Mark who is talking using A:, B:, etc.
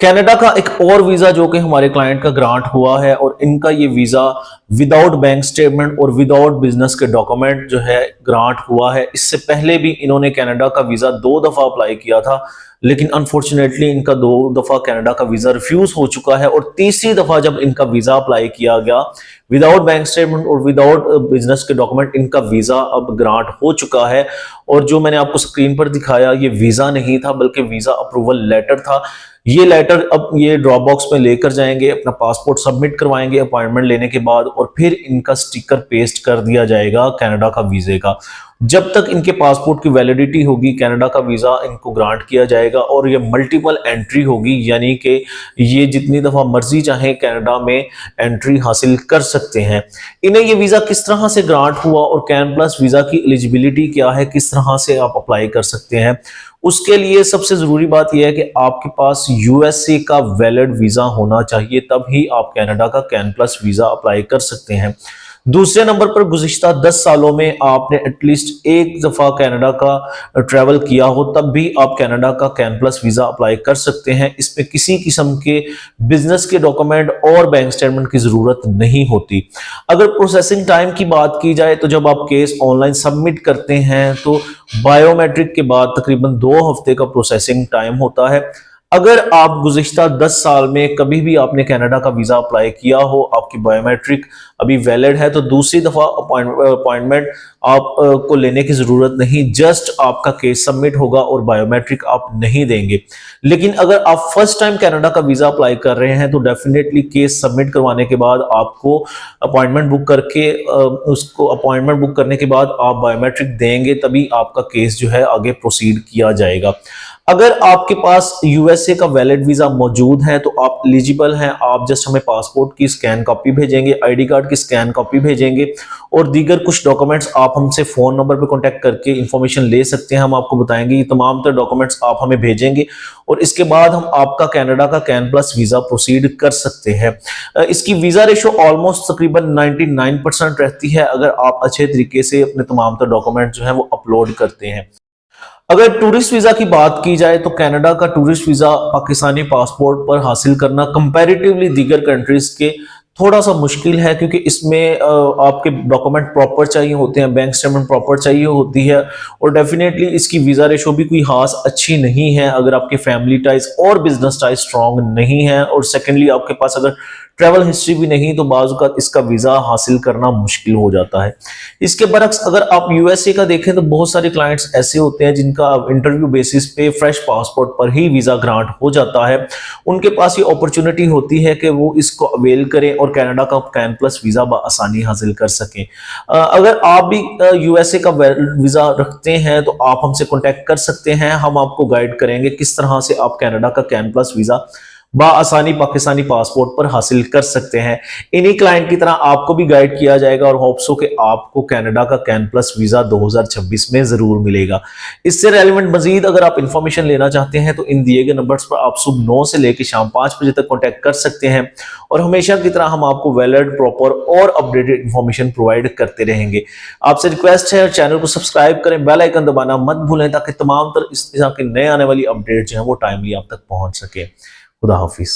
A: Canada का एक और वीजा जो कि हमारे क्लाइंट का ग्रांट हुआ है और इनका ये वीजा विदाउट बैंक स्टेटमेंट और विदाउट बिजनेस के डॉक्यूमेंट जो है ग्रांट हुआ है। इससे पहले भी इन्होंने कनाडा का वीजा 2 दफा अप्लाई किया था, लेकिन अनफॉर्चुनेटली इनका 2 दफा कनाडा का वीजा रिफ्यूज हो चुका है और तीसरी दफा जब इनका वीजा अप्लाई किया गया विदाउट बैंक स्टेटमेंट और विदाउट बिजनेस के डॉक्यूमेंट, इनका वीजा अब ग्रांट हो चुका है। और जो मैंने आपको स्क्रीन पर दिखाया ये वीजा नहीं था बल्कि वीजा अप्रूवल लेटर था। ये लेटर अब ये ड्रॉप बॉक्स में लेकर जाएंगे, अपना पासपोर्ट सबमिट करवाएंगे अपॉइंटमेंट लेने के बाद और फिर इनका स्टिकर पेस्ट कर दिया जाएगा कनाडा का वीजे का। जब तक इनके पासपोर्ट की वैलिडिटी होगी कनाडा का वीजा इनको ग्रांट किया जाएगा और ये मल्टीपल एंट्री होगी, यानी कि ये जितनी दफा मर्जी चाहे कनाडा में एंट्री हासिल कर सकते हैं। इन्हें ये वीजा किस तरह से ग्रांट हुआ और कैन प्लस वीजा की एलिजिबिलिटी क्या है, किस तरह से आप अप्लाई कर सकते हैं, उसके लिए सबसे जरूरी बात यह है कि आपके पास यूएसए का वैलिड वीजा होना चाहिए, तभी आप कनाडा का कैन प्लस वीजा अप्लाई कर सकते हैं। दूसरे नंबर पर गुज़िश्ता 10 सालों में आपने एटलीस्ट एक दफा कनाडा का ट्रैवल किया हो, तब भी आप कनाडा का कैन प्लस वीजा अप्लाई कर सकते हैं। इसमें किसी किस्म के बिजनेस के डॉक्यूमेंट और बैंक स्टेटमेंट की जरूरत नहीं होती। अगर प्रोसेसिंग टाइम की बात की जाए तो जब आप केस ऑनलाइन सबमिट करते हैं तो बायोमेट्रिक के बाद तकरीबन 2 हफ्ते का प्रोसेसिंग टाइम होता है। अगर आप गुज़िश्ता 10 साल में कभी भी आपने कनाडा का वीजा अप्लाई किया हो, आपकी बायोमेट्रिक अभी वैलिड है, तो दूसरी दफा अपॉइंटमेंट आप को लेने की जरूरत नहीं, जस्ट आपका केस सबमिट होगा और बायोमेट्रिक आप नहीं देंगे। लेकिन अगर आप फर्स्ट टाइम कनाडा का वीजा अप्लाई कर रहे हैं तो डेफिनेटली केस सबमिट करवाने के बाद आपको अपॉइंटमेंट बुक करके उसको अपॉइंटमेंट बुक करने के बाद आप बायोमेट्रिक देंगे, तभी आपका केस जो है आगे प्रोसीड किया जाएगा। अगर आपके पास यूएसए का वैलिड वीजा मौजूद है तो आप एलिजिबल हैं। आप जस्ट हमें पासपोर्ट की स्कैन कॉपी भेजेंगे, आईडी कार्ड की स्कैन कॉपी भेजेंगे और दीगर कुछ डॉक्यूमेंट्स आप हमसे फोन नंबर पर कांटेक्ट करके इंफॉर्मेशन ले सकते हैं। हम आपको बताएंगे, ये तमाम तरह डॉक्यूमेंट्स आप हमें भेजेंगे और इसके बाद हम आपका कनाडा का कैन प्लस वीजा प्रोसीड कर सकते हैं। इसकी वीजा रेशो ऑलमोस्ट तकरीबन 99% रहती है अगर आप अच्छे तरीके से अपने तमाम तरह डॉक्यूमेंट जो है वो अपलोड करते हैं। अगर टूरिस्ट वीजा की बात की जाए तो कनाडा का टूरिस्ट वीजा पाकिस्तानी पासपोर्ट पर हासिल करना कंपैरेटिवली दीगर कंट्रीज के थोड़ा सा मुश्किल है, क्योंकि इसमें आपके डॉक्यूमेंट प्रॉपर चाहिए होते हैं, बैंक स्टेटमेंट प्रॉपर चाहिए होती है और डेफिनेटली इसकी वीजा रेशो भी कोई खास अच्छी नहीं है अगर आपके फैमिली टाइज और बिजनेस टाइज स्ट्रांग नहीं है। और सेकेंडली आपके पास अगर ट्रैवल हिस्ट्री भी नहीं तो बाज़ इसका वीजा हासिल करना मुश्किल हो जाता है। इसके बरक्स अगर आप यूएसए का देखें तो बहुत सारे क्लाइंट्स ऐसे होते हैं जिनका इंटरव्यू बेसिस पे फ्रेश पासपोर्ट पर ही वीजा ग्रांट हो जाता है। उनके पास ये अपॉर्चुनिटी होती है कि वो इसको अवेल करें और कनाडा का कैन प्लस वीजा आसानी हासिल कर सकें। अगर आप भी यूएसए का वीजा रखते हैं तो आप हमसे कॉन्टेक्ट कर सकते हैं, हम आपको गाइड करेंगे किस तरह से आप कनाडा का कैन प्लस वीजा आसानी पाकिस्तानी पासपोर्ट पर हासिल कर सकते हैं। इन्हीं क्लाइंट की तरह आपको भी गाइड किया जाएगा और होप सो कि आपको कनाडा का कैन प्लस वीजा 2026 में जरूर मिलेगा। इससे रेलिवेंट मजीद अगर आप इंफॉर्मेशन लेना चाहते हैं तो इन दिए गए नंबर्स पर आप सुबह 9 से लेकर शाम 5 बजे तक कॉन्टैक्ट कर सकते हैं और हमेशा की तरह हम आपको वैलिड, प्रॉपर और अपडेटेड इंफॉर्मेशन प्रोवाइड करते रहेंगे। आपसे रिक्वेस्ट है चैनल को सब्सक्राइब करें, बेल आइकन दबाना मत भूलें ताकि तमाम तरह इस तरह के नए आने वाली अपडेट जो है वो टाइमली आप तक पहुंच सके। खुदा हाफिज।